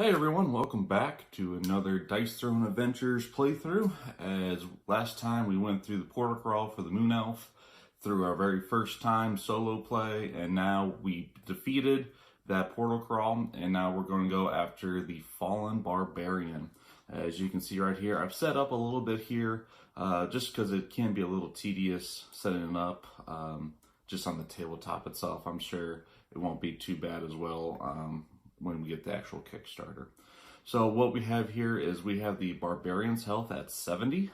Hey everyone, welcome back to another Dice Throwing Adventures playthrough. As last time we went through the portal crawl for the Moon Elf through our very first time solo play, and now we defeated that portal crawl, and now we're going to go after the Fallen Barbarian. As you can see right here, I've set up a little bit here just because it can be a little tedious setting it up just on the tabletop itself. I'm sure it won't be too bad as well when we get the actual Kickstarter. So what we have here is we have the Barbarian's health at 70.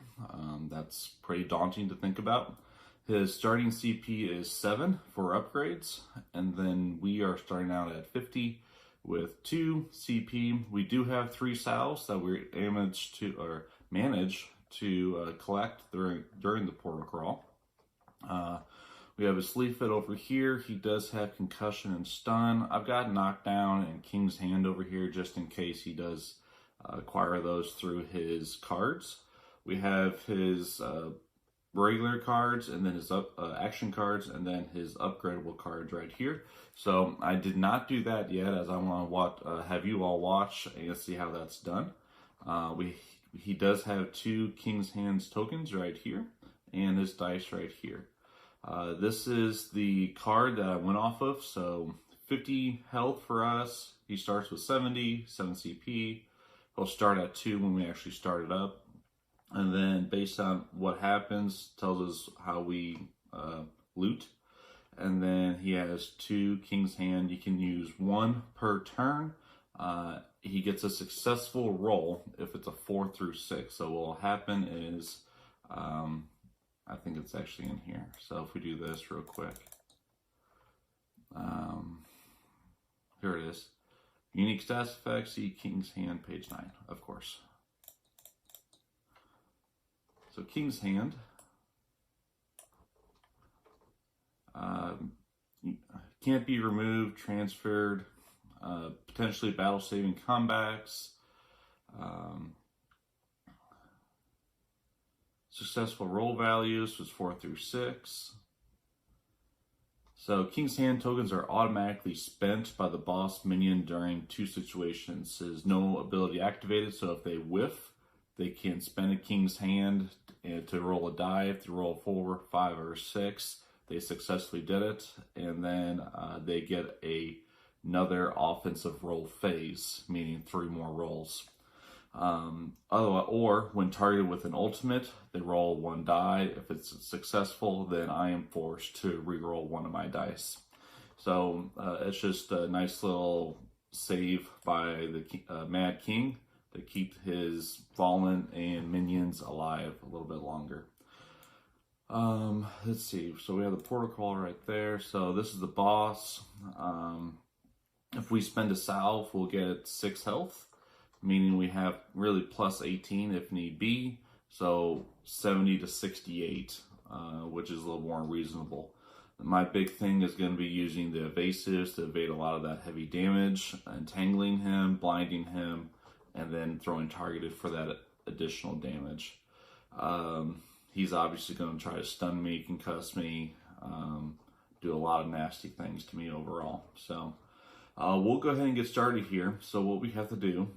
That's pretty daunting to think about. His starting CP is 7 for upgrades, and then we are starting out at 50 with 2 CP. We do have 3 salves that we manage to collect during the portal crawl. We have a sleep fit over here. He does have concussion and stun. I've got knockdown and King's Hand over here just in case he does acquire those through his cards. We have his regular cards, and then his action cards, and then his upgradable cards right here. So I did not do that yet, as I want to have you all watch and see how that's done. He does have 2 King's Hands tokens right here, and his dice right here. This is the card that I went off of, so 50 health for us. He starts with 70, 7 CP. He'll start at 2 when we actually start it up. And then based on what happens, tells us how we loot. And then he has 2 King's Hand. You can use 1 per turn. He gets a successful roll if it's a 4 through 6. So what will happen is... I think it's actually in here. So if we do this real quick. Here it is. Unique stats effects, see King's Hand, page 9, of course. So King's Hand. Can't be removed, transferred, potentially battle-saving comebacks. Successful roll values was 4 through 6. So King's Hand tokens are automatically spent by the boss minion during 2 situations. There's no ability activated, so if they whiff, they can spend a King's Hand to roll a die. If they roll 4, 5, or 6, they successfully did it, and then they get another offensive roll phase, meaning 3 more rolls. Or when targeted with an ultimate, they roll 1 die. If it's successful, then I am forced to re-roll 1 of my dice. So it's just a nice little save by the Mad King to keep his fallen and minions alive a little bit longer. Let's see. So we have the portal crawl right there. So this is the boss. If we spend a salve, we'll get 6 health. Meaning we have really plus 18 if need be, so 70 to 68, which is a little more reasonable. My big thing is going to be using the evasives to evade a lot of that heavy damage, entangling him, blinding him, and then throwing targeted for that additional damage. He's obviously going to try to stun me, concuss me, do a lot of nasty things to me overall. So we'll go ahead and get started here. So what we have to do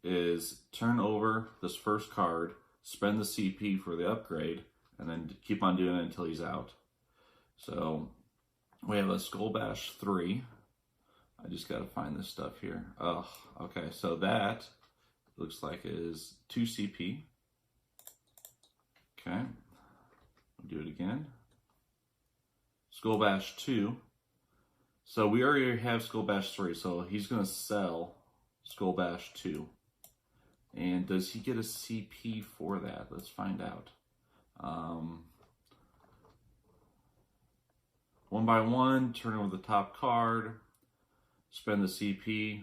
is turn over this first card, spend the CP for the upgrade, and then keep on doing it until he's out. So we have a Skull Bash 3. I just got to find this stuff here. Oh, okay, so that looks like it is 2 CP. Okay, we'll do it again. Skull Bash 2. So we already have Skull Bash 3, so he's going to sell Skull Bash 2. And does he get a CP for that? Let's find out. 1 by 1, turn over the top card, spend the CP.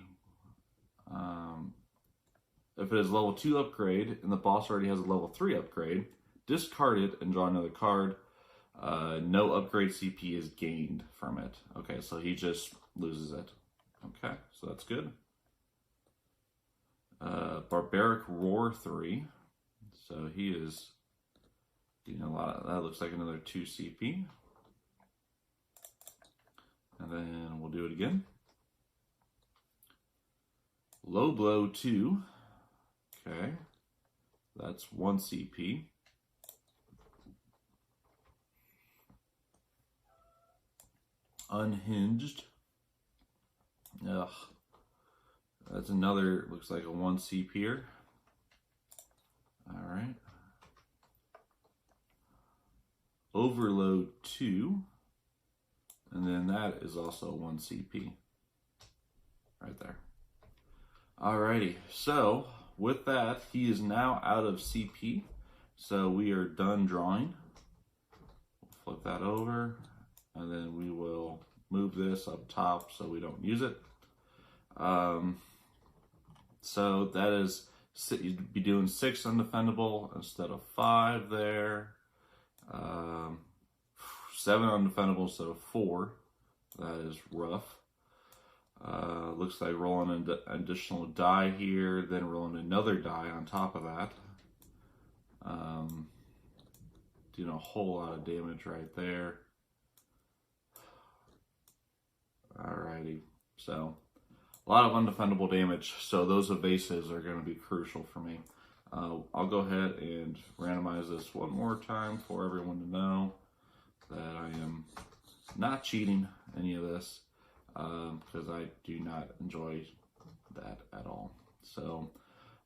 If it is level 2 upgrade and the boss already has a level 3 upgrade, discard it and draw another card. No upgrade CP is gained from it. Okay, so he just loses it. Okay, so that's good. Barbaric Roar 3. So he is getting a lot of, that looks like another 2 CP. And then we'll do it again. Low blow 2. Okay. That's 1 CP. Unhinged. Ugh. That's another, looks like a 1 CP here. Alright. Overload 2. And then that is also 1 CP. Right there. Alrighty. So, with that, he is now out of CP. So we are done drawing. We'll flip that over. And then we will move this up top so we don't use it. So that is, you'd be doing 6 undefendable instead of 5 there. 7 undefendable instead of 4. That is rough. Looks like rolling an additional die here, then rolling another die on top of that. Doing a whole lot of damage right there. Alrighty, so a lot of undefendable damage, so those evasives are going to be crucial for me. I'll go ahead and randomize this one more time for everyone to know that I am not cheating any of this, because I do not enjoy that at all. So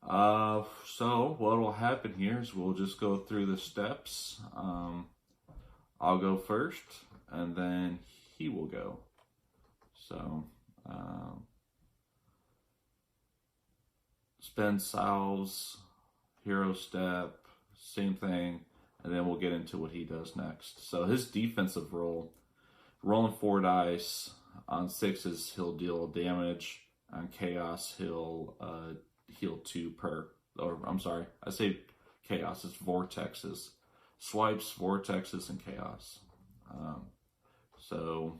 what will happen here is we'll just go through the steps. I'll go first, and then he will go. So, spend salves, hero step, same thing, and then we'll get into what he does next. So his defensive roll, rolling 4 dice, on 6s he'll deal damage, on chaos he'll heal 2 per, or I'm sorry, I say chaos, it's vortexes. Swipes, vortexes, and chaos. So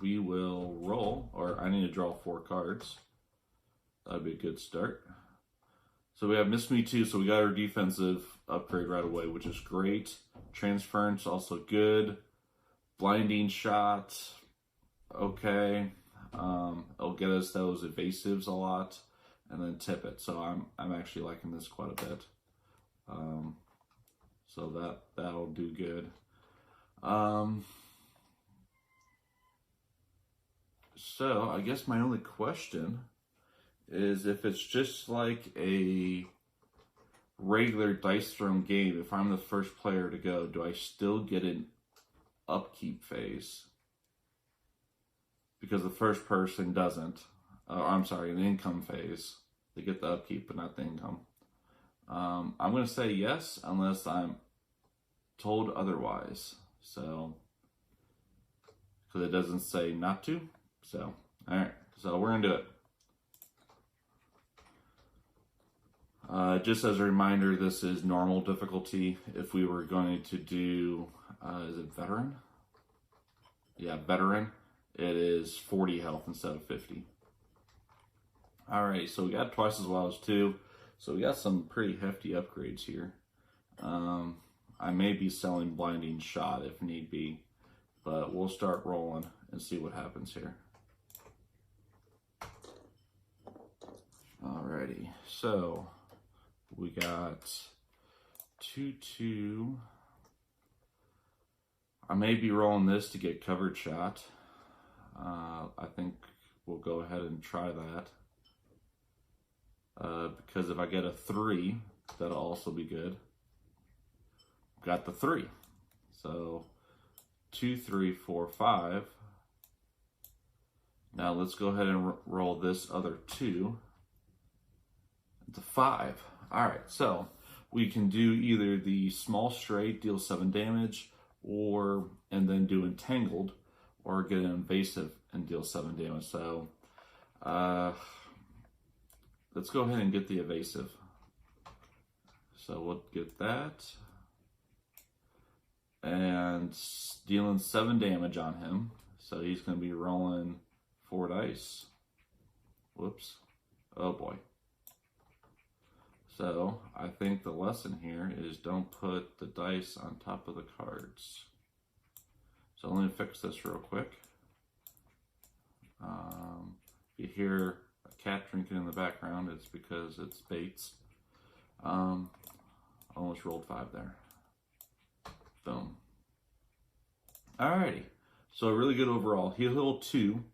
we will roll, or I need to draw 4 cards. That'd be a good start. So we have Miss Me Too, so we got our defensive upgrade right away, which is great. Transference, also good. Blinding Shot, okay. It'll get us those evasives a lot, and then tip it. So I'm actually liking this quite a bit. So that'll do good. So I guess my only question is if it's just like a regular dice thrown game, if I'm the first player to go, do I still get an upkeep phase? Because the first person doesn't. I'm sorry, an income phase. They get the upkeep but not the income. I'm going to say yes unless I'm told otherwise. So, because it doesn't say not to. So, alright, so we're going to do it. Just as a reminder, this is normal difficulty. If we were going to do, is it veteran? Yeah, veteran. It is 40 health instead of 50. Alright, so we got twice as well as 2. So we got some pretty hefty upgrades here. I may be selling Blinding Shot if need be, but we'll start rolling and see what happens here. Alrighty, so we got 2-2. I may be rolling this to get covered shot. I think we'll go ahead and try that. Because if I get a 3, that'll also be good. Got the 3. So 2, 3, 4, 5. Now let's go ahead and roll this other 2. It's a 5. Alright, so we can do either the small straight, deal 7 damage, and then do entangled, or get an invasive and deal 7 damage. So let's go ahead and get the evasive. So we'll get that. And dealing 7 damage on him. So he's going to be rolling 4 dice. Whoops. Oh boy. So I think the lesson here is don't put the dice on top of the cards. So let me fix this real quick. If you hear a cat drinking in the background, it's because it's Bates. Almost rolled 5 there. Boom. Alrighty. So really good overall. He'll heal 2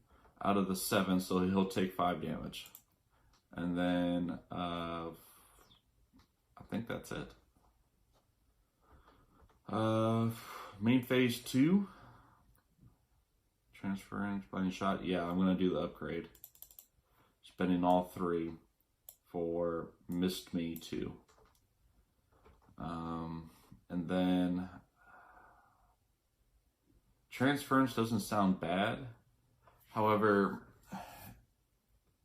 out of the 7, so he'll take 5 damage. And then I think that's it. Main phase 2. Transference, blinding shot. Yeah, I'm gonna do the upgrade. Spending all 3 for Missed Me 2. And then Transference doesn't sound bad. However,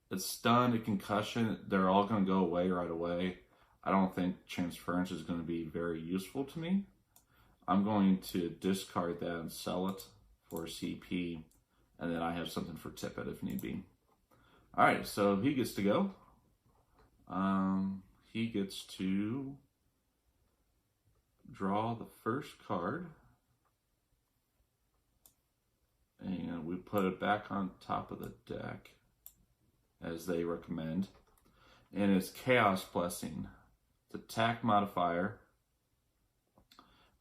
it's stun, a concussion, they're all going to go away right away. I don't think Transference is going to be very useful to me. I'm going to discard that and sell it for CP, and then I have something for Tippett if need be. Alright, so he gets to go. He gets to draw the first card. And we put it back on top of the deck, as they recommend. And it's Chaos Blessing. It's attack modifier.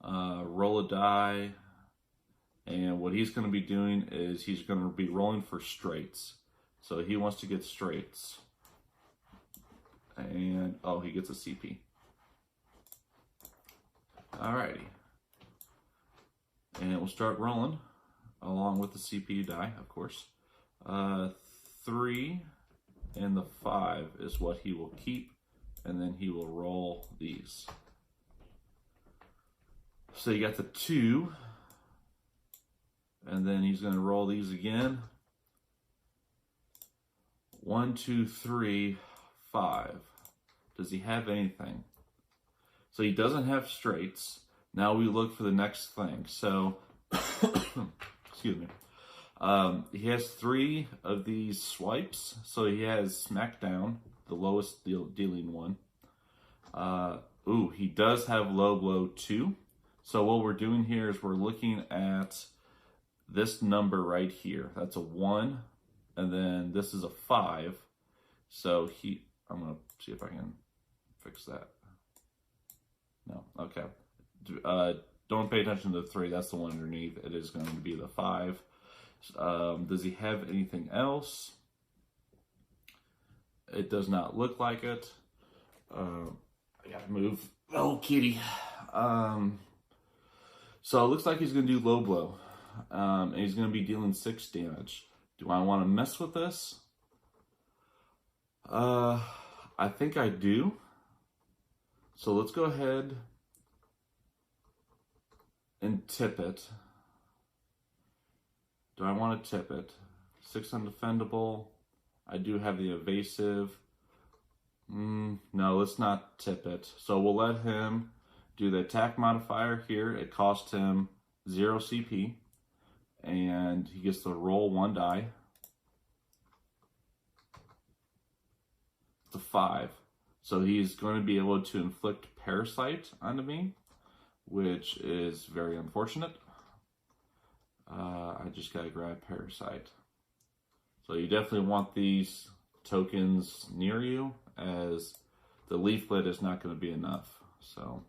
Roll a die. And what he's going to be doing is he's going to be rolling for straights. So he wants to get straights. And, oh, he gets a CP. Alrighty. And we'll start rolling. Along with the CPU die, of course. 3 and the 5 is what he will keep, and then he will roll these. So you got the 2, and then he's going to roll these again. 1, 2, 3, 5. Does he have anything? So he doesn't have straights. Now we look for the next thing. So excuse me. He has 3 of these swipes. So he has Smackdown, the lowest dealing one. He does have Low Blow 2. So what we're doing here is we're looking at this number right here. That's a 1. And then this is a 5. So I'm going to see if I can fix that. No, okay. Don't pay attention to the 3. That's the one underneath. It is going to be the 5. Does he have anything else? It does not look like it. I gotta move. Oh, kitty. So it looks like he's going to do Low Blow. And he's going to be dealing 6 damage. Do I want to mess with this? I think I do. So let's go ahead and tip it. Do I want to tip it? 6 undefendable. I do have the evasive. No, let's not tip it. So we'll let him do the attack modifier here. It cost him 0 CP. And he gets to roll 1 die. It's a 5. So he's going to be able to inflict Parasite onto me, which is very unfortunate. I just gotta grab Parasite. So you definitely want these tokens near you, as the leaflet is not going to be enough. So,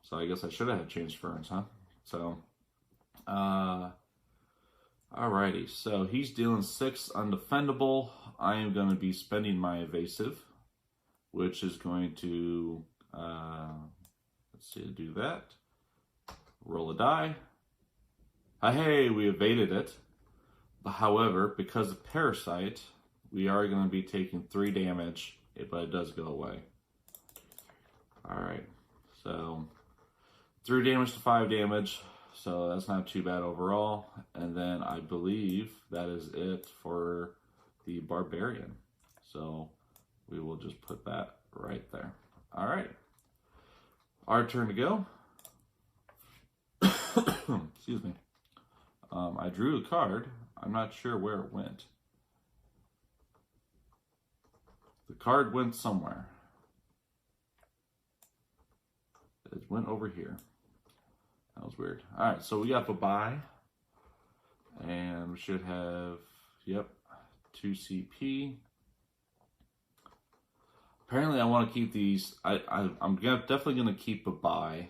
so I guess I should have had Transference, huh? So, alrighty. So he's dealing 6 undefendable. I am going to be spending my evasive, which is going to let's see, do that. Roll a die. Hey, we evaded it. However, because of Parasite, we are going to be taking 3 damage, but it does go away. Alright, so 3 damage to 5 damage, so that's not too bad overall. And then I believe that is it for the Barbarian. So we will just put that right there. Alright, our turn to go. Excuse me. I drew a card. I'm not sure where it went. The card went somewhere. It went over here. That was weird. Alright, so we got the buy. And we should have, yep, 2 CP. Apparently I want to keep these. I'm definitely going to keep a buy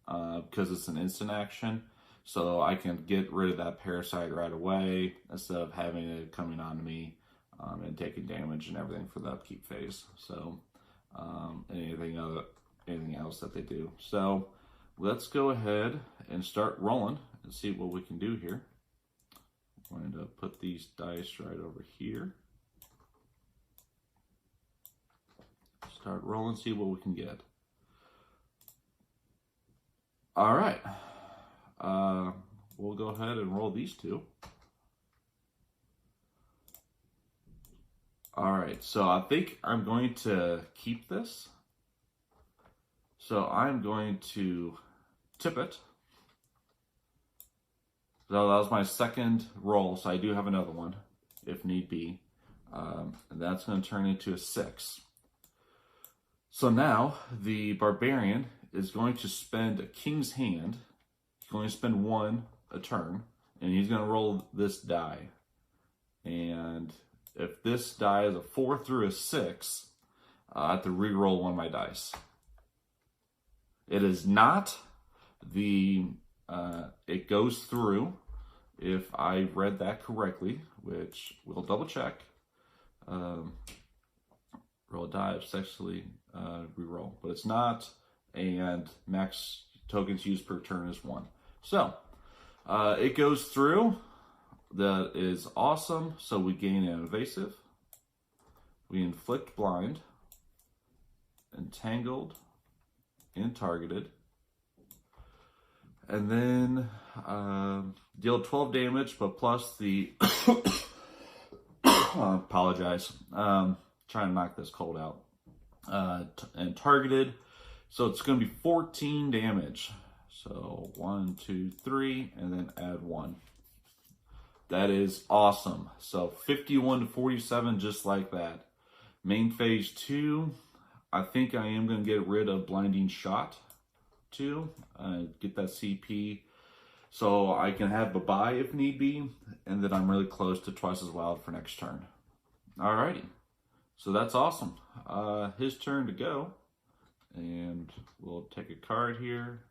because it's an instant action. So I can get rid of that parasite right away instead of having it coming on to me and taking damage and everything for the upkeep phase. So anything else that they do. So let's go ahead and start rolling and see what we can do here. I'm going to put these dice right over here. Start rolling, see what we can get. All right. We'll go ahead and roll these two. All right, so I think I'm going to keep this. So I'm going to tip it. So that was my second roll, so I do have another one if need be. And that's going to turn into a 6. So now the Barbarian is going to spend a King's Hand. He's going to spend 1 a turn, and he's going to roll this die. And if this die is a 4 through a 6, I have to re-roll one of my dice. It is not the, it goes through, if I read that correctly, which we'll double check. Roll a die of sexually re-roll, but it's not, and max tokens used per turn is 1. So, it goes through. That is awesome. So we gain an evasive. We inflict blind. Entangled. And targeted. And then deal 12 damage, but plus the... I apologize. Trying to knock this cold out. And targeted. So it's going to be 14 damage. So 1, 2, 3, and then add 1. That is awesome. So 51 to 47, just like that. Main phase 2, I think I am going to get rid of Blinding Shot too. Get that CP so I can have a buy if need be, and then I'm really close to twice as wild for next turn. Alrighty. So that's awesome. His turn to go. And we'll take a card here.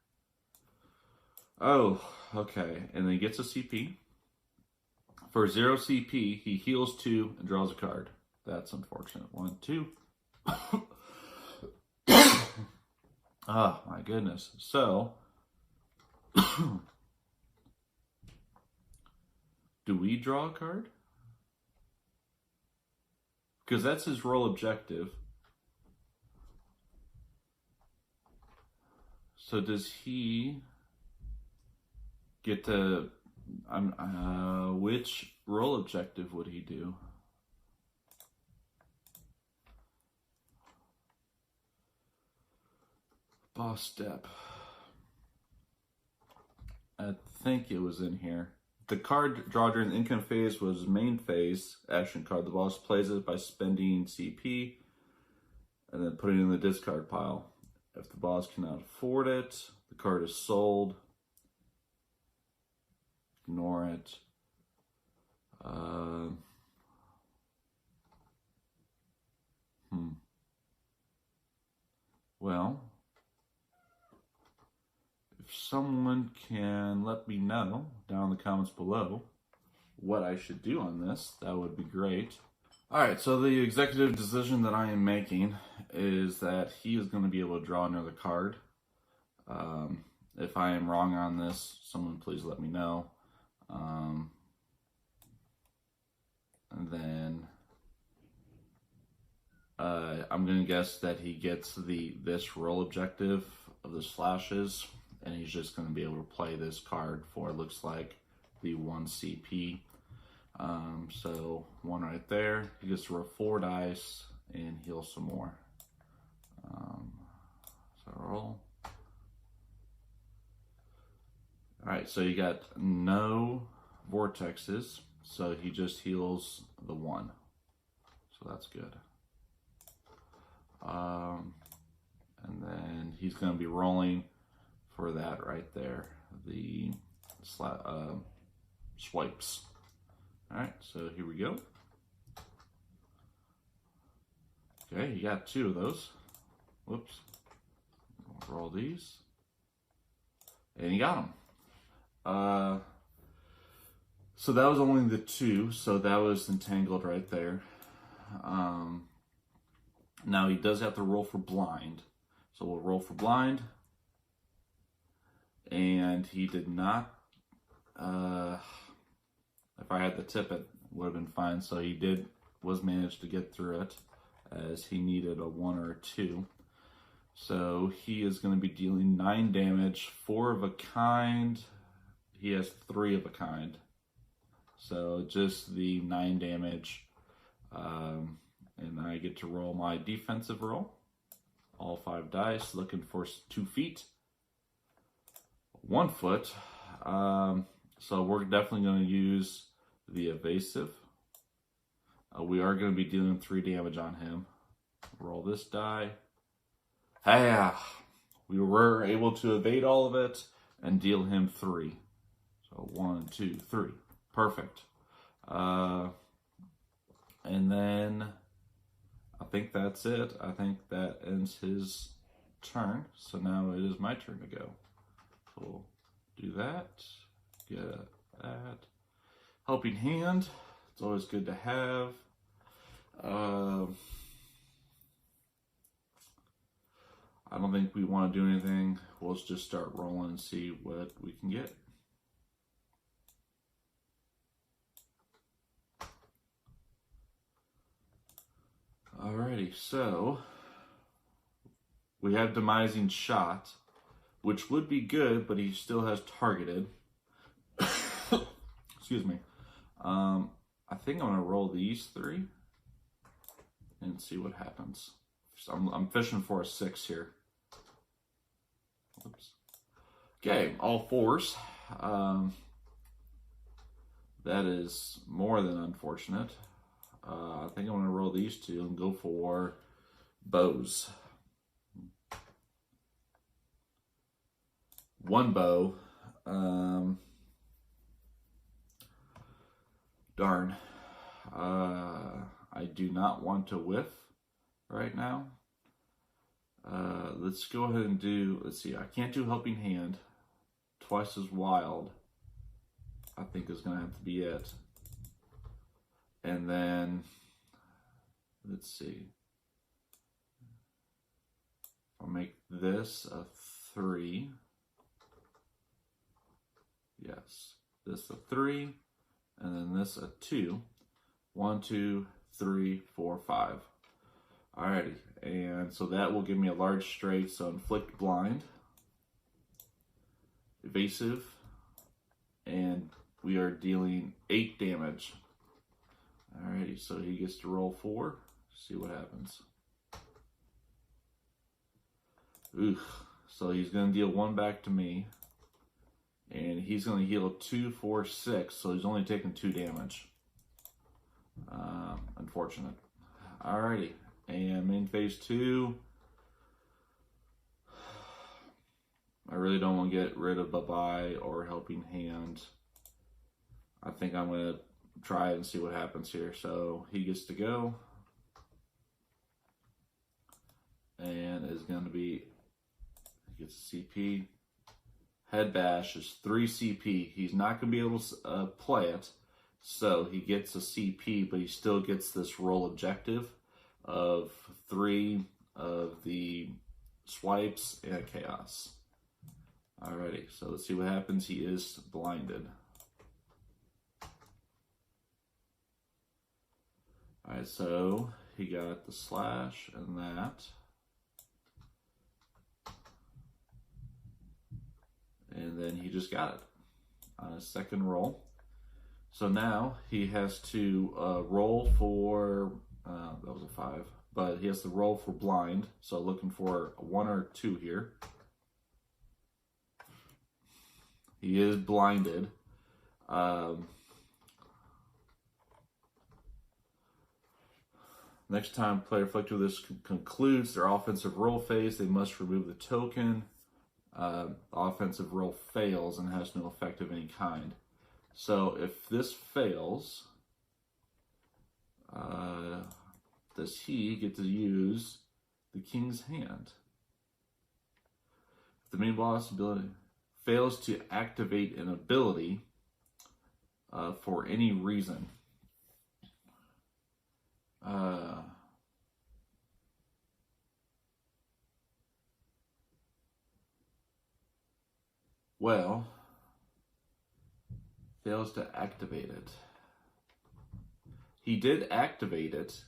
Oh, okay. And then he gets a CP. For 0 CP, he heals 2 and draws a card. That's unfortunate. 1, 2. Oh, my goodness. So, do we draw a card? Because that's his role objective. So does he get to... which role objective would he do? Boss step. I think it was in here. The card draw during the income phase was main phase action card. The boss plays it by spending CP and then putting it in the discard pile. If the boss cannot afford it, the card is sold. Ignore it. Well, if someone can let me know down in the comments below what I should do on this, that would be great. Alright, so the executive decision that I am making is that he is going to be able to draw another card. If I am wrong on this, someone please let me know. And then I'm going to guess that he gets this role objective of the slashes, and he's just going to be able to play this card for, it looks like, the 1 CP. So 1 right there. He gets to roll 4 dice and heal some more. So roll. Alright, so you got no vortexes, so he just heals the 1. So that's good. And then he's going to be rolling for that right there, the swipes. Alright, so here we go. Okay, you got 2 of those. Whoops. Roll these. And you got them. So that was only the 2, so that was entangled right there. Now he does have to roll for blind. So we'll roll for blind. And he did not, if I had to tip it, would have been fine. So he was managed to get through it, as he needed a 1 or a 2. So he is going to be dealing 9 damage, 4 of a kind. He has 3 of a kind. So just the 9 damage. And I get to roll my defensive roll. All 5 dice, looking for 2 feet. 1 foot. So we're definitely going to use the evasive. We are going to be dealing 3 damage on him. Roll this die. Hey, we were able to evade all of it and deal him 3. So 1, 2, 3. Perfect. And then I think that's it. I think that ends his turn. So now it is my turn to go. So we'll do that. Get that. Helping hand. It's always good to have. I don't think we want to do anything. We'll just start rolling and see what we can get. Alrighty, so we have demising shot, which would be good, but he still has targeted. Excuse me. I think I'm gonna roll these 3 and see what happens. So I'm fishing for a 6 here. Oops. Okay, all 4s. That is more than unfortunate. I think I'm going to roll these 2 and go for bows. 1 bow. Darn. I do not want to whiff right now. Let's go ahead and do, let's see, I can't do helping hand. Twice as wild, I think, is going to have to be it. And then, let's see. I'll make this a 3. Yes, this a 3, and then this a 2. 1, 2, 3, 4, 5. Alrighty, and so that will give me a large straight, so inflict blind, evasive, and we are dealing 8 damage. Alrighty, so he gets to roll 4, see what happens. Ooh, so he's going to deal 1 back to me, and he's going to heal 2, 4, 6, so he's only taking 2 damage. Unfortunate. Alrighty. And main phase 2, I really don't want to get rid of bye-bye or helping hand. I think I'm going to try it and see what happens here. So he gets to go. And is going to be, he gets a CP. Head bash is 3 CP. He's not going to be able to play it. So he gets a CP, but he still gets this roll objective of 3 of the swipes and a chaos. Alrighty, so let's see what happens. He is blinded. Alright, so he got the slash and that. And then he just got it on his second roll. So now he has to roll for, that was a 5, but he has to roll for blind. So looking for a 1 or 2 here. He is blinded. Next time player afflicted with this concludes their offensive roll phase, they must remove the token. Offensive roll fails and has no effect of any kind. So if this fails, the does he get to use the king's hand? If the main boss ability fails to activate an ability for any reason. Well, fails to activate it. He did activate it,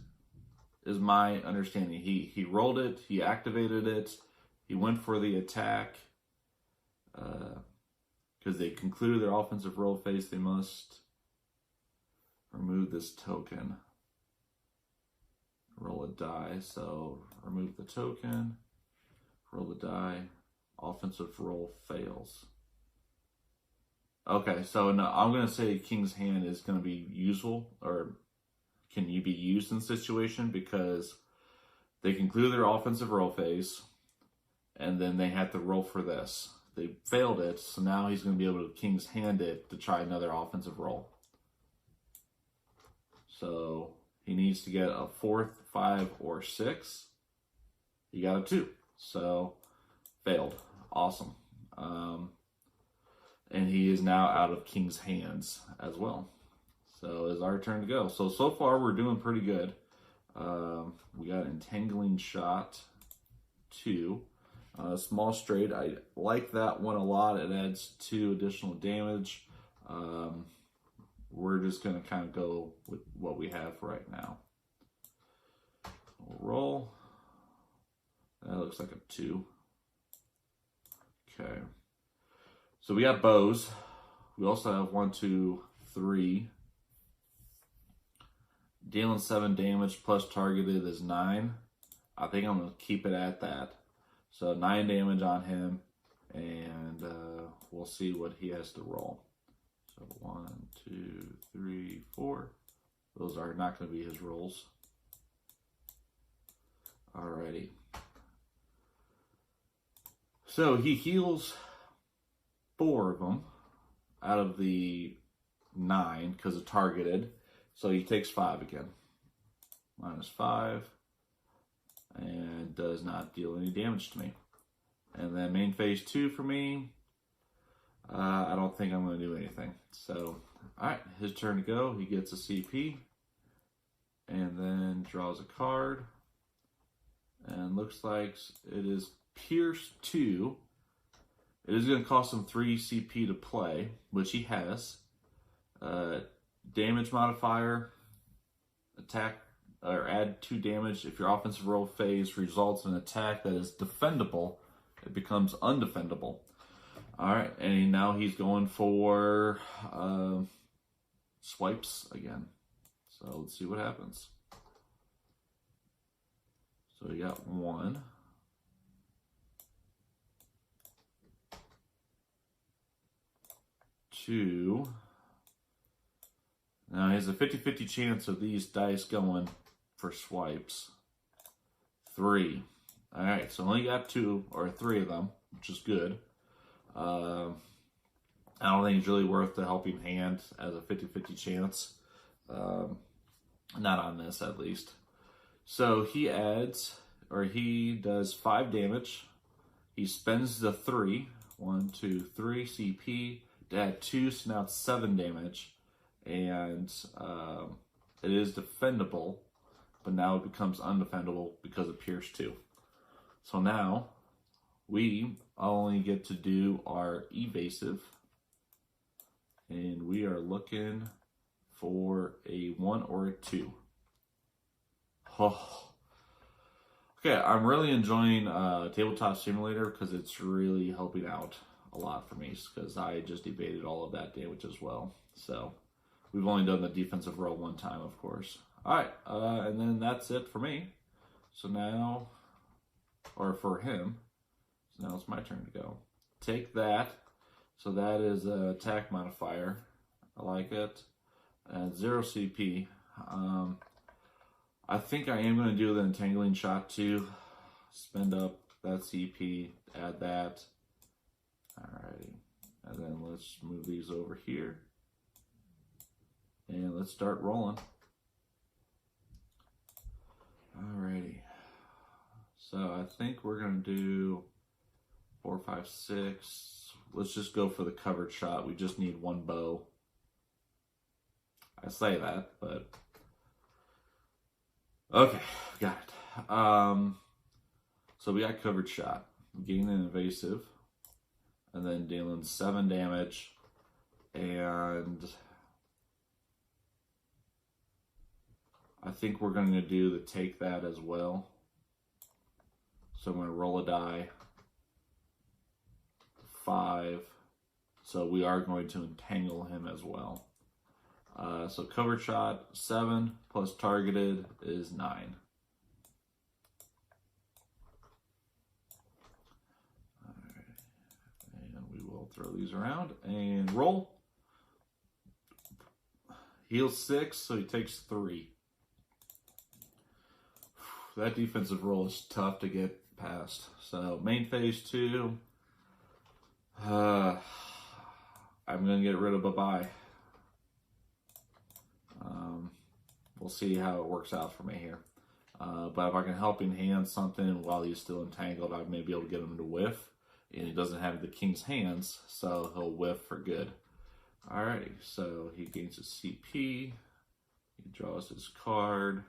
is my understanding. He rolled it, he activated it, he went for the attack. Because they concluded their offensive roll phase, they must remove this token. Roll a die, so remove the token, roll the die, offensive roll fails. Okay, so no, I'm going to say King's Hand is going to be useful, or can you be used in this situation, because they conclude their offensive roll phase, and then they have to roll for this. They failed it, so now he's going to be able to King's Hand it to try another offensive roll. So he needs to get a 4th, 5, or 6. He got a 2, so failed. Awesome. And he is now out of King's hands as well. So it's our turn to go. So far we're doing pretty good. We got Entangling Shot 2. Small Straight, I like that one a lot. It adds 2 additional damage. We're just going to kind of go with what we have right now. We'll roll. That looks like a 2. Okay. So we got bows. We also have 1, 2, 3. Dealing 7 damage plus targeted is 9. I think I'm going to keep it at that. So 9 damage on him, and we'll see what he has to roll. So 1, 2, 3, 4. Those are not going to be his rolls. Alrighty. So he heals 4 of them out of the 9 because of targeted. So he takes 5 again. -5. And does not deal any damage to me. And then main phase 2 for me, I don't think I'm going to do anything. So, alright, his turn to go. He gets a CP. And then draws a card. And looks like it is Pierce 2. It is going to cost him 3 CP to play, which he has. Damage modifier, attack, or add 2 damage. If your offensive roll phase results in an attack that is defendable, it becomes undefendable. Alright, and now he's going for swipes again. So let's see what happens. So we got 1. 2. Now he has a 50-50 chance of these dice going for swipes. 3. Alright, so only got 2 or 3 of them, which is good. I don't think it's really worth the helping hand as a 50-50 chance. Not on this, at least. So he adds, or he does 5 damage. He spends the 3. 1, 2, 3 CP to add 2, so now it's 7 damage. And it is defendable, but now it becomes undefendable because of Pierce 2. So now we only get to do our evasive, and we are looking for a 1 or a 2. Oh. Okay, I'm really enjoying Tabletop Simulator because it's really helping out a lot for me, because I just evaded all of that damage as well. So we've only done the defensive roll 1 time, of course. Alright, and then that's it for me. So now, or for him, so now it's my turn to go. Take that. So that is an attack modifier. I like it. And 0 CP. I think I am going to do the Entangling Shot too. Spend up that CP, add that. Alrighty. And then let's move these over here. And let's start rolling. So I think we're going to do 4, 5, 6. Let's just go for the covered shot. We just need one bow. I say that, but okay, got it. So we got covered shot, gaining an evasive, and then dealing 7 damage, and I think we're going to do the take that as well. So I'm going to roll a die. 5. So we are going to entangle him as well. So covered shot 7 plus targeted is 9. All right, and we will throw these around and roll. Heals 6, so he takes 3. That defensive roll is tough to get past. So main phase 2. I'm gonna get rid of bye-bye. We'll see how it works out for me here. But if I can help enhance something while he's still entangled, I may be able to get him to whiff. And he doesn't have the king's hands, so he'll whiff for good. Alrighty, so he gains his CP. He draws his card.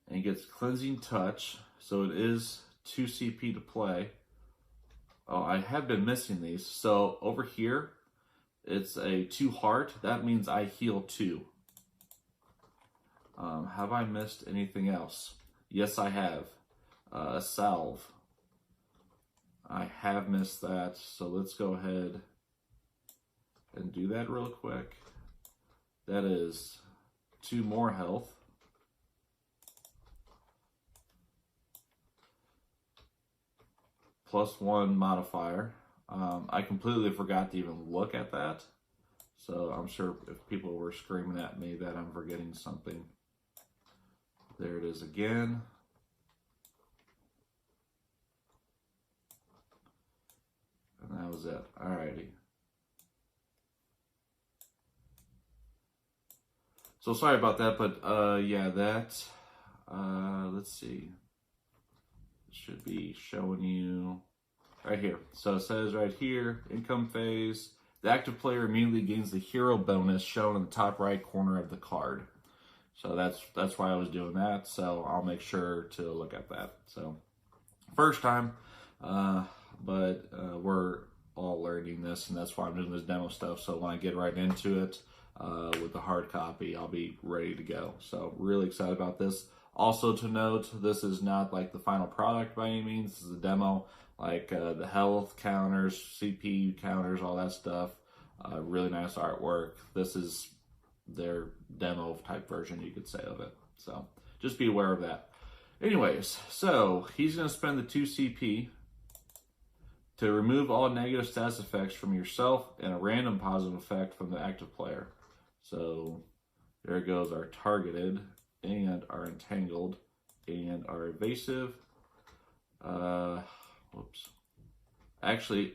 And he gets Cleansing Touch. So it is 2 CP to play. Oh, I have been missing these. So over here, it's a 2 heart. That means I heal 2. Have I missed anything else? Yes, I have. Salve. I have missed that. So let's go ahead and do that real quick. That is 2 more health. +1 modifier. I completely forgot to even look at that. So I'm sure if people were screaming at me that I'm forgetting something. There it is again. And that was it. Alrighty. So sorry about that, but yeah, that, let's see. Should be showing you right here. So it says right here, income phase, the active player immediately gains the hero bonus shown in the top right corner of the card. So that's why I was doing that. So I'll make sure to look at that. So first time, but we're all learning this, and that's why I'm doing this demo stuff. So when I get right into it with the hard copy, I'll be ready to go. So really excited about this. Also to note, this is not like the final product by any means. This is a demo, like the health counters, CP counters, all that stuff. Really nice artwork. This is their demo type version, you could say, of it. So just be aware of that. Anyways, so he's going to spend the 2 CP to remove all negative status effects from yourself and a random positive effect from the active player. So there goes our targeted and our entangled and our evasive. Whoops. Actually,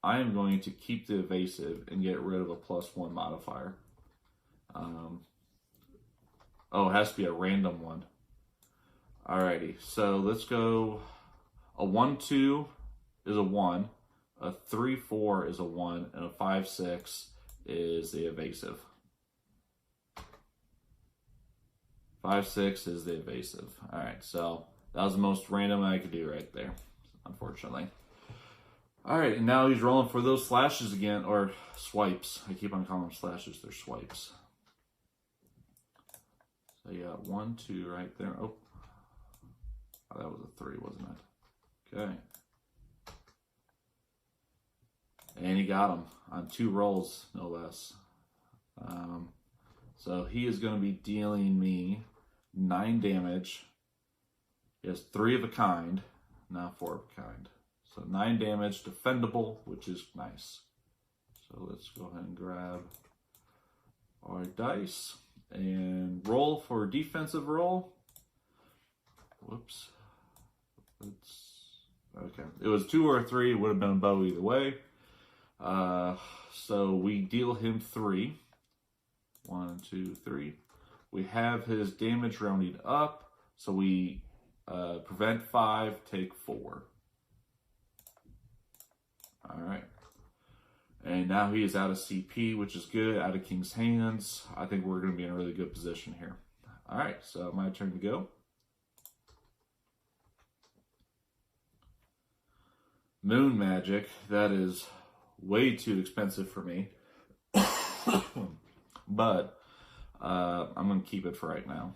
I am going to keep the evasive and get rid of a +1 modifier. Oh, it has to be a random one. Alrighty, so let's go. A 1-2 is a 1, a 3-4 is a 1, and a 5-6 is the evasive. 5-6 is the evasive. Alright, so that was the most random I could do right there, unfortunately. Alright, and now he's rolling for those slashes again, or swipes. I keep on calling them slashes, they're swipes. So you got 1, 2 right there. Oh, that was a 3, wasn't it? Okay. And he got him on 2 rolls, no less. So he is going to be dealing me 9 damage. He has 3 of a kind, not 4 of a kind. So 9 damage, defendable, which is nice. So let's go ahead and grab our dice and roll for defensive roll. Whoops. Okay. It was 2 or 3. It would have been a bow either way. So we deal him 3. 1, 2, 3. We have his damage rounded up. So we Prevent 5, take 4. Alright. And now he is out of CP, which is good, out of King's hands. I think we're going to be in a really good position here. Alright, so my turn to go. Moon Magic, that is way too expensive for me. But I'm going to keep it for right now,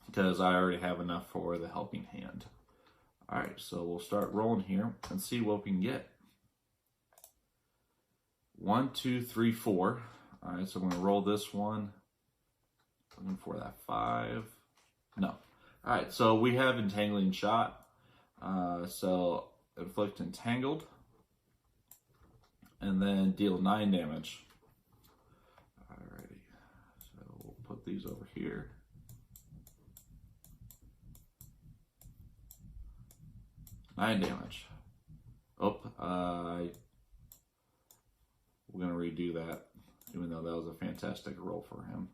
because I already have enough for the helping hand. Alright, so we'll start rolling here and see what we can get. 1, 2, 3, 4. Alright, so I'm going to roll this one. Looking for that 5. No. Alright, so we have Entangling Shot. So inflict Entangled. And then deal 9 damage. Alrighty. So we'll put these over here. Nine damage. Oh, we're going to redo that, even though that was a fantastic roll for him.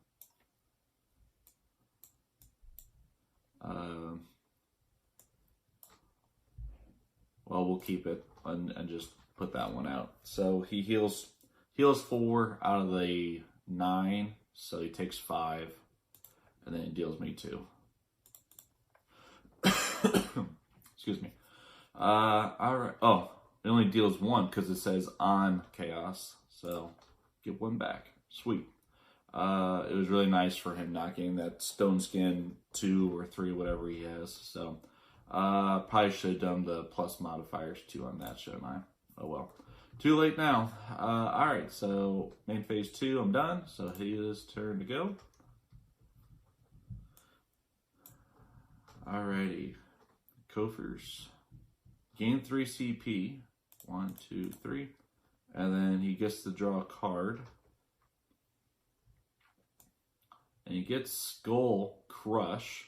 Well, we'll keep it and just put that one out. So he heals 4 out of the 9, so he takes 5, and then he deals me 2. Excuse me. All right. Oh, it only deals 1 because it says on chaos. So get 1 back. Sweet. It was really nice for him not getting that stone skin 2 or 3, whatever he has. So probably should have done the plus modifiers too on that, shouldn't I? Oh well. Too late now. All right. So main phase 2, I'm done. So his turn to go. Alrighty. Koffers. Gain 3 CP. 1, 2, 3. And then he gets to draw a card. And he gets Skull Crush.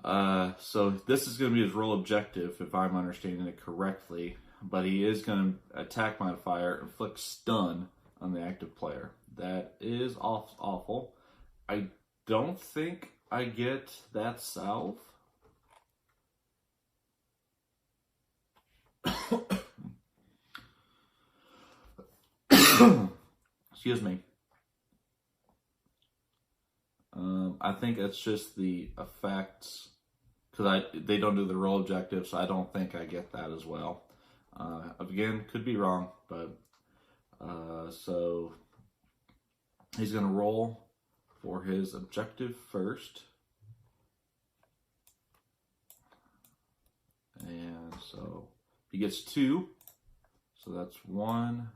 So this is going to be his real objective, if I'm understanding it correctly. But he is going to attack modifier, inflict stun on the active player. That is awful. I don't think I get that salve. Excuse me. I think it's just the effects, because they don't do the role objective, so I don't think I get that as well. Again, could be wrong, but so he's going to roll for his objective first. And so he gets 2. So that's 1.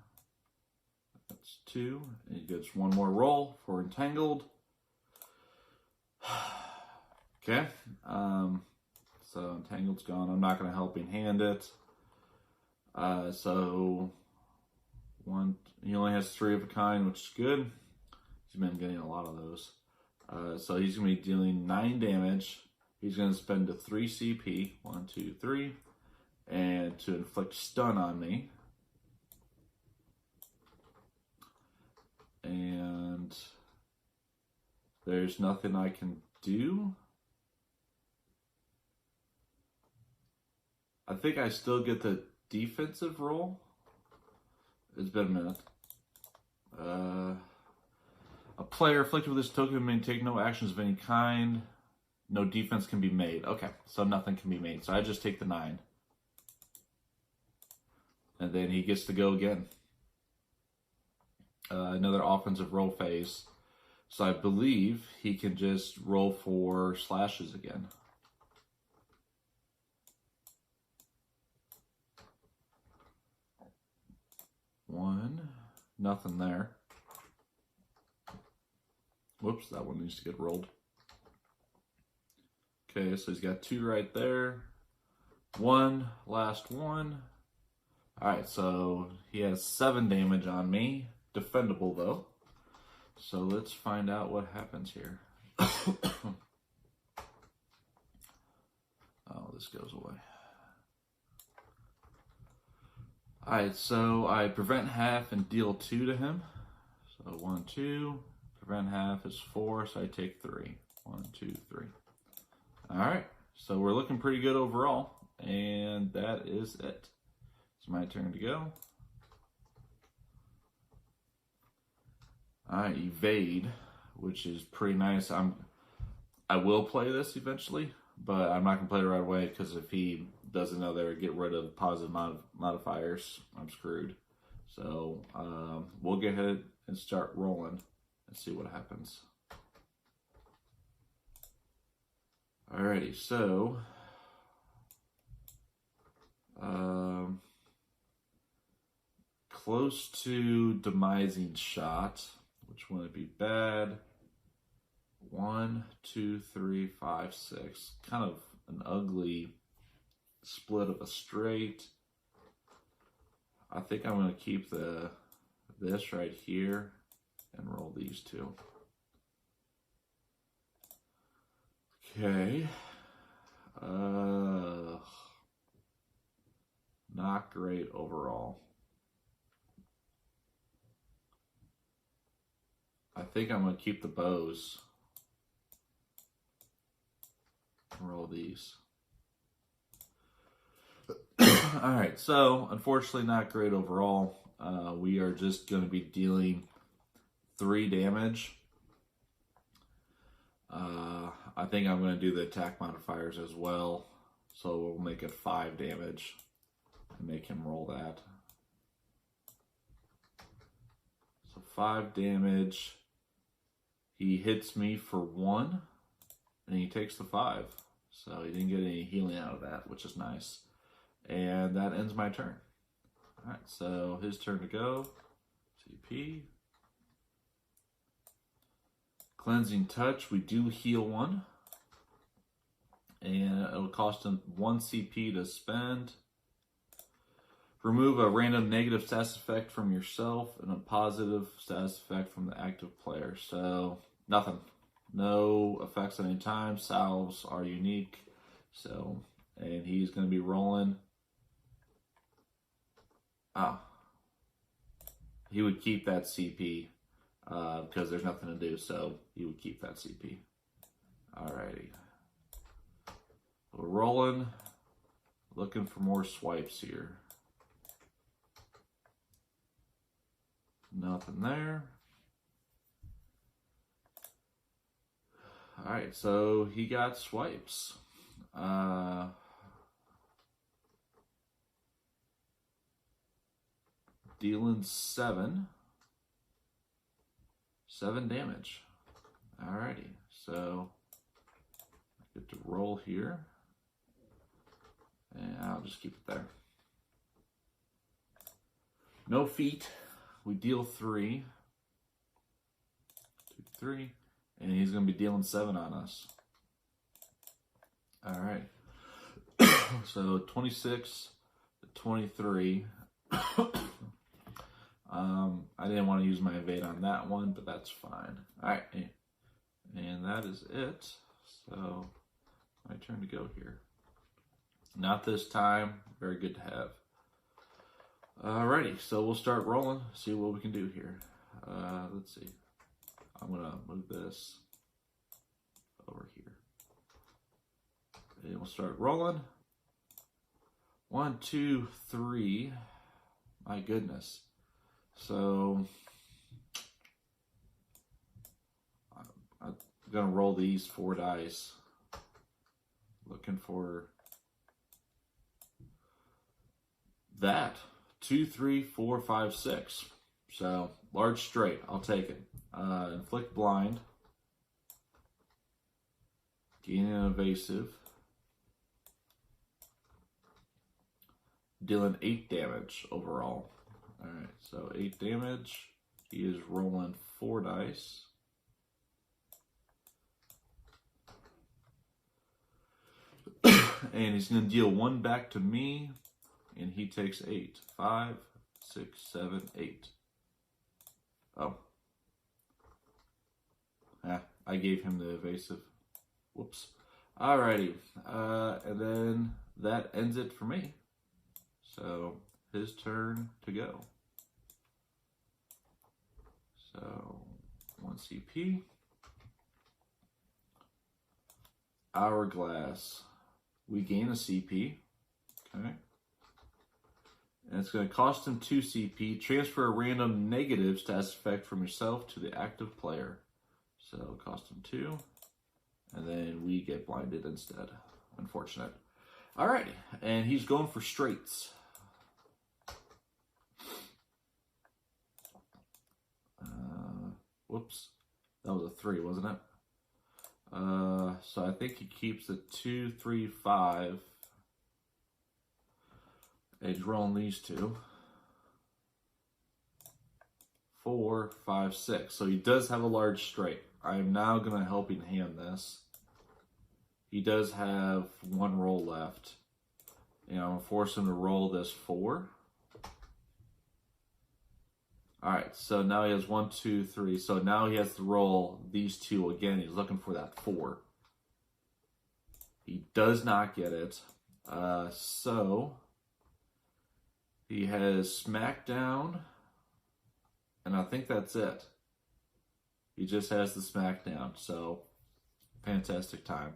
That's 2. And he gets 1 more roll for Entangled. Okay. So Entangled's gone. I'm not going to helping hand it. So he only has 3 of a kind, which is good. He's been getting a lot of those. So he's going to be dealing 9 damage. He's going to spend a 3 CP, 1, 2, 3, and to inflict stun on me. And there's nothing I can do. I think I still get the defensive roll. It's been a minute. A player afflicted with this token may take no actions of any kind. No defense can be made. Okay, so nothing can be made. So I just take the 9. And then he gets to go again. Another offensive roll phase. So I believe he can just roll for slashes again. One. Nothing there. Whoops, that one needs to get rolled. Okay, so he's got 2 right there. 1, last one. Alright, so he has 7 damage on me. Defendable though. So let's find out what happens here. Oh, this goes away. Alright, so I prevent half and deal 2 to him. So 1, 2. Prevent half is 4, so I take 3. 1, 2, 3. All right, so we're looking pretty good overall, and that is it. It's my turn to go. All right, evade, which is pretty nice. I will play this eventually, but I'm not gonna play it right away because if he doesn't know there, get rid of positive modifiers, I'm screwed. So we'll go ahead and start rolling and see what happens. Alrighty, so close to demising shot, which wouldn't be bad. 1, 2, 3, 5, 6. Kind of an ugly split of a straight. I think I'm going to keep this right here and roll these two. Okay. Not great overall. I think I'm going to keep the bows. Roll these. Alright, so unfortunately not great overall. We are just going to be dealing 3 damage. I think I'm going to do the attack modifiers as well. So we'll make it 5 damage and make him roll that. So 5 damage. He hits me for 1 and he takes the 5. So he didn't get any healing out of that, which is nice. And that ends my turn. Alright, so his turn to go. CP. Cleansing Touch, we do heal 1. And it'll cost him 1 CP to spend. Remove a random negative status effect from yourself and a positive status effect from the active player. So, nothing. No effects at any time. Salves are unique. So, and he's going to be rolling. He would keep that CP because there's nothing to do, so he would keep that CP. Alrighty. We're rolling. Looking for more swipes here. Nothing there. Alright, so he got swipes. Dealing 7 damage. Alrighty, so I get to roll here. And I'll just keep it there. No feet. We deal 3. 2, 3. And he's going to be dealing 7 on us. Alright. So 26 to 23. I didn't want to use my evade on that one, but that's fine. Alright. And that is it. So my turn to go here. Not this time. Very good to have. Alrighty, so we'll start rolling, see what we can do here. Let's see. I'm going to move this over here. And we'll start rolling. 1, 2, 3. My goodness. So, I'm going to roll these 4 dice. Looking for that. 2, 3, 4, 5, 6. So, large straight. I'll take it. Inflict blind. Gain an evasive. Dealing 8 damage overall. Alright, so 8 damage. He is rolling 4 dice. And he's going to deal 1 back to me. And he takes 8. 5, 6, 7, 8. Oh. I gave him the evasive. Whoops. Alrighty. And then that ends it for me. So, his turn to go. So, 1 CP. Hourglass. We gain a CP. Okay. And it's going to cost him 2 CP. Transfer a random negative status effect from yourself to the active player. So it'll cost him 2. And then we get blinded instead. Unfortunate. Alrighty. And he's going for straights. Whoops. That was a 3, wasn't it? So I think he keeps the 2, 3, 5. And he's rolling these 2. 4, 5, 6. So he does have a large straight. I am now going to help him hand this. He does have 1 roll left. And I'm going to force him to roll this 4. Alright, so now he has 1, 2, 3. So now he has to roll these 2 again. He's looking for that 4. He does not get it. So he has Smackdown. And I think that's it. He just has the Smackdown. So fantastic time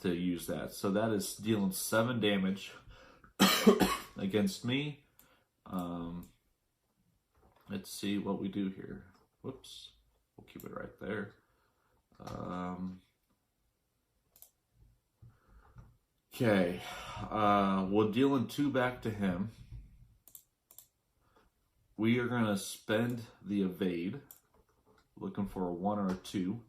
to use that. So that is dealing 7 damage against me. Let's see what we do here. Whoops. We'll keep it right there. Okay. We're dealing 2 back to him. We are going to spend the evade. Looking for a 1 or a 2.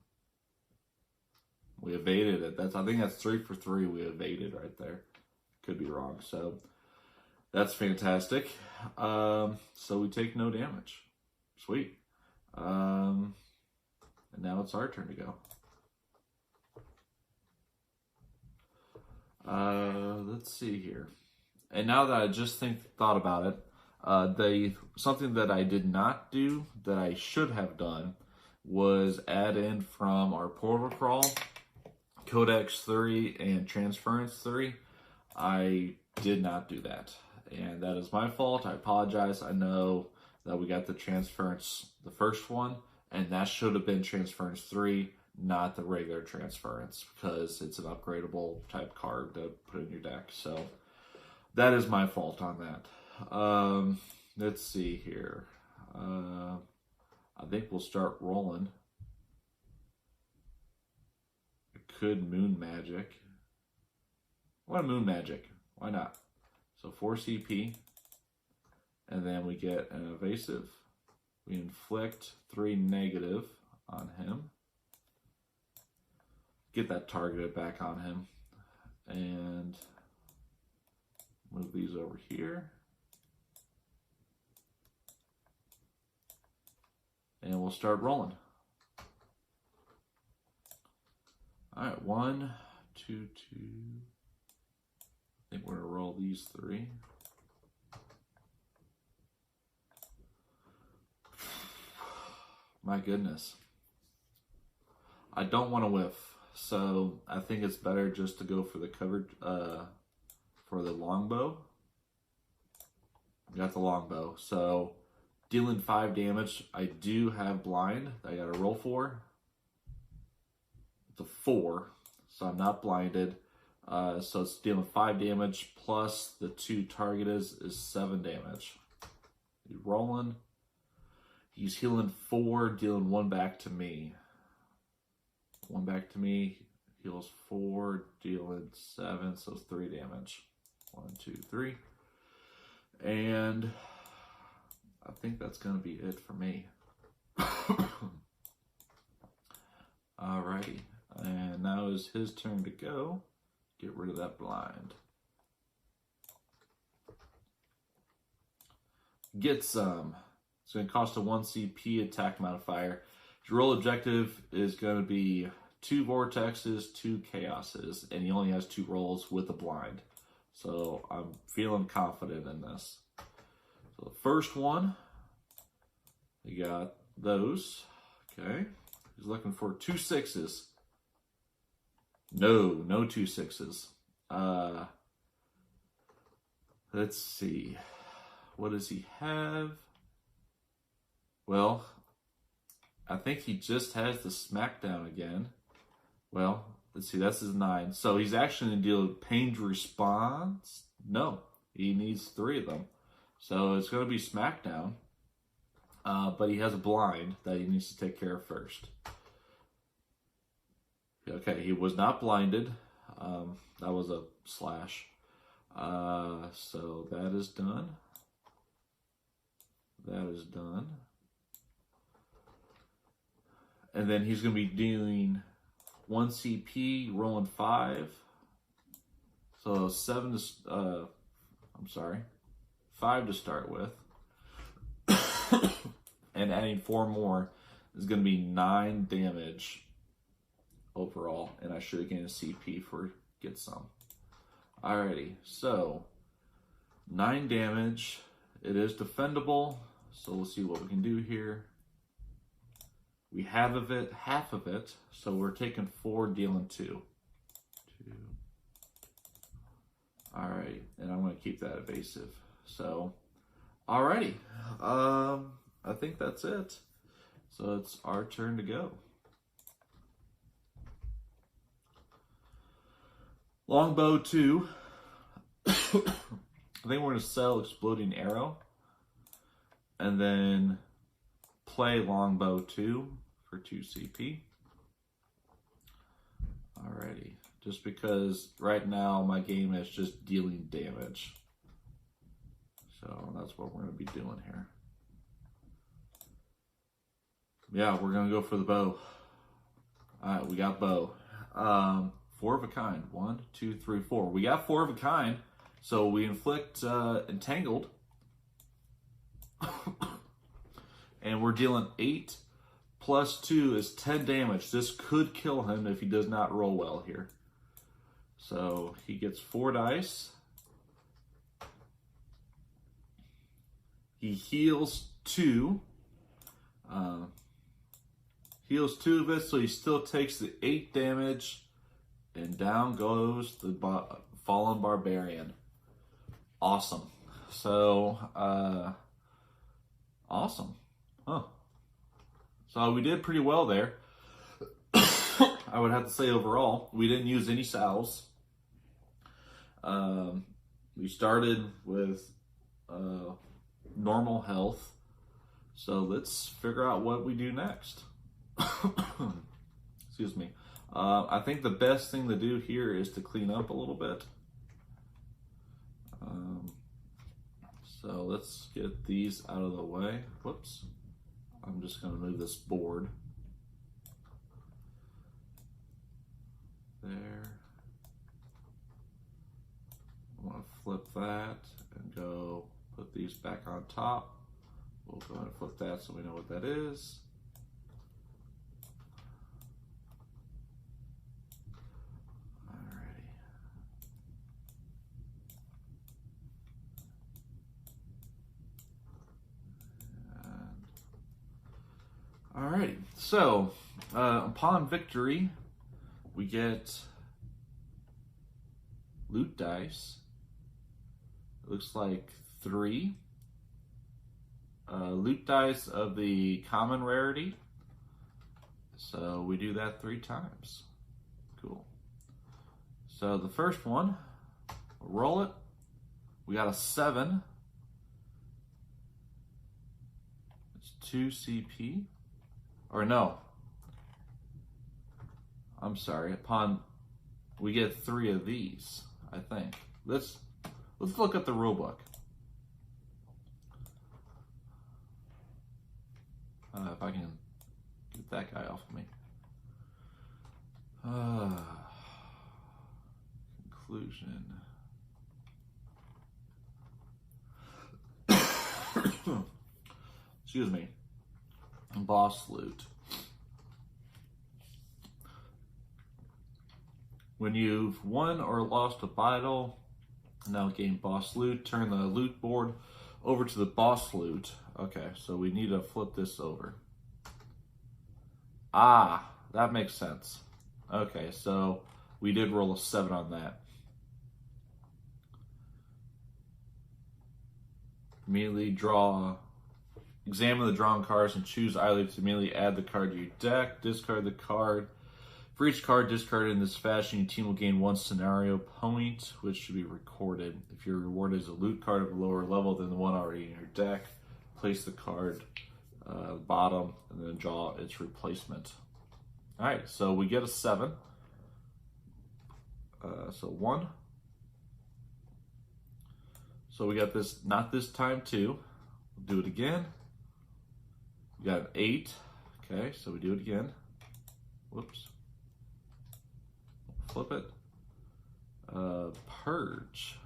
We evaded it. I think that's 3 for 3 we evaded right there. Could be wrong. So that's fantastic. So we take no damage. Sweet. And now it's our turn to go. Let's see here. And now that I just thought about it, something that I did not do that I should have done was add in from our portal crawl, Codex 3 and Transference 3. I did not do that. And that is my fault. I apologize. I know that we got the Transference, the first one, and that should have been Transference 3, not the regular Transference, because it's an upgradable type card to put in your deck. So that is my fault on that. Let's see here. I think we'll start rolling. I could Moon Magic. What a Moon Magic? Why not? So 4 CP. And then we get an evasive. We inflict 3 negative on him. Get that targeted back on him. And move these over here. And we'll start rolling. Alright, 1, 2, 2. I think we're going to roll these 3. My goodness. I don't want to whiff, so I think it's better just to go for the covered, for the longbow. We got the longbow, so dealing 5 damage. I do have blind. I got to roll for. It's a 4, so I'm not blinded. So it's dealing 5 damage plus the 2 target is 7 damage. He's rolling. He's healing 4, dealing 1 back to me. 1 back to me, heals 4, dealing 7, so it's 3 damage. 1, 2, 3. And I think that's going to be it for me. Alrighty. And now is his turn to go. Get rid of that blind. Get some. It's going to cost a 1 CP attack modifier. Your roll objective is going to be 2 vortexes, 2 chaoses, and he only has 2 rolls with a blind. So I'm feeling confident in this. So the first one, you got those. Okay. He's looking for 2 6s. No 2 6s. Let's see. What does he have? Well, I think he just has the Smackdown again. Well, Let's see, that's his 9. So he's actually going to deal pained response. No, he needs 3 of them. So it's going to be Smackdown. But he has a blind that he needs to take care of first. Okay, he was not blinded. That was a slash. So that is done. That is done. And then he's going to be doing 1 CP, rolling 5. So 5 to start with. And adding 4 more is going to be 9 damage overall. And I should have gained a CP for get some. Alrighty, so 9 damage. It is defendable. So we'll see what we can do here. We have half of it. So we're taking 4, dealing 2. Alright, and I'm going to keep that evasive. So, alrighty. I think that's it. So it's our turn to go. Longbow 2. I think we're going to sell Exploding Arrow. And then play Longbow 2 for 2 CP. Alrighty. Just because right now my game is just dealing damage. So that's what we're going to be doing here. Yeah, we're going to go for the bow. Alright, we got bow. 4 of a kind. 1, 2, 3, 4. We got 4 of a kind. So we inflict Entangled. And we're dealing 8 plus 2 is 10 damage. This could kill him if he does not roll well here. So he gets 4 dice. He heals 2. Heals 2 of it, so he still takes the 8 damage. And down goes the fallen Barbarian. Awesome. So, awesome. Huh. So we did pretty well there. I would have to say overall, we didn't use any salves. We started with normal health. So let's figure out what we do next. Excuse me. I think the best thing to do here is to clean up a little bit. So let's get these out of the way. Whoops. I'm just going to move this board. There. I want to flip that and go put these back on top. We'll go ahead and flip that so we know what that is. Alrighty, so upon victory, we get loot dice. It looks like 3. Loot dice of the common rarity. So we do that 3 times. Cool. So the first one, roll it. We got a 7. It's 2 CP. Or no, I'm sorry. We get 3 of these, I think. Let's look at the rule book. If I can get that guy off of me. Conclusion. Excuse me. Boss loot. When you've won or lost a battle, now gain boss loot. Turn the loot board over to the boss loot. Okay, so we need to flip this over. Ah, that makes sense. Okay, so we did roll a 7 on that. Immediately examine the drawn cards and choose either to immediately add the card to your deck, discard the card. For each card discarded in this fashion, your team will gain 1 scenario point, which should be recorded. If your reward is a loot card of a lower level than the one already in your deck, place the card bottom and then draw its replacement. All right, so we get a 7. So 1. So we got this, not this time 2. We'll do it again. We got an 8. Okay, so we do it again. Whoops. Flip it. Purge.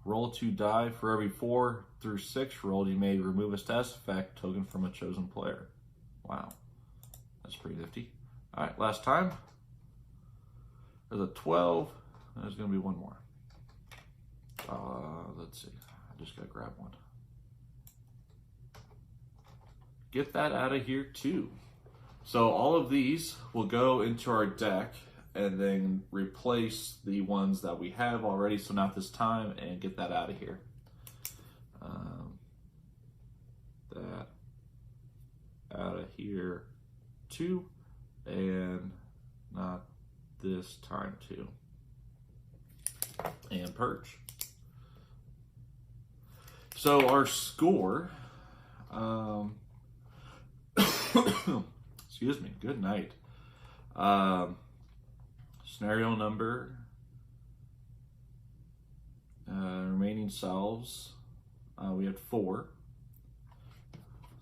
Roll 2 die. For every 4 through 6 rolled, you may remove a status effect token from a chosen player. Wow. That's pretty nifty. Alright, last time. There's a 12. There's going to be one more. Let's see. I just got to grab one. Get that out of here too. So all of these will go into our deck and then replace the ones that we have already, so not this time, and get that out of here. That out of here too, and not this time too. And purge. So our score, excuse me, good night. Scenario number, remaining solves, we had 4.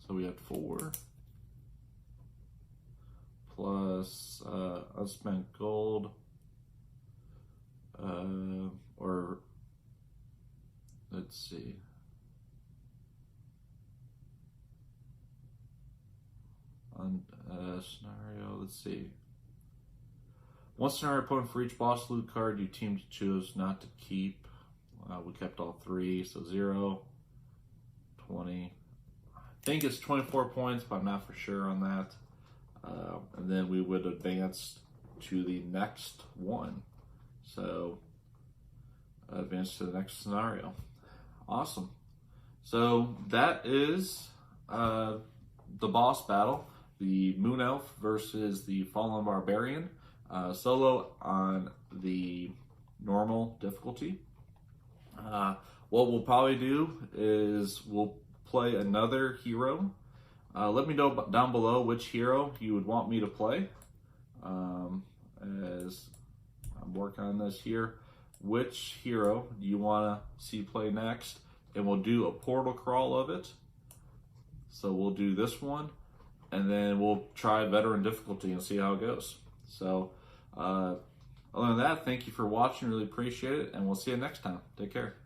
So we had 4 plus unspent gold, or let's see. Scenario, let's see. 1 scenario point for each boss loot card your team chose not to keep. We kept all 3, so 0, 20. I think it's 24 points, but I'm not for sure on that. And then we would advance to the next one. So, advance to the next scenario. Awesome. So, that is the boss battle. The Moon Elf versus the Fallen Barbarian. Solo on the normal difficulty. What we'll probably do is we'll play another hero. Let me know down below which hero you would want me to play. As I'm working on this here, which hero do you want to see play next? And we'll do a portal crawl of it. So we'll do this one, and then we'll try veteran difficulty and see how it goes. So, other than that, thank you for watching. Really appreciate it, and we'll see you next time. Take care.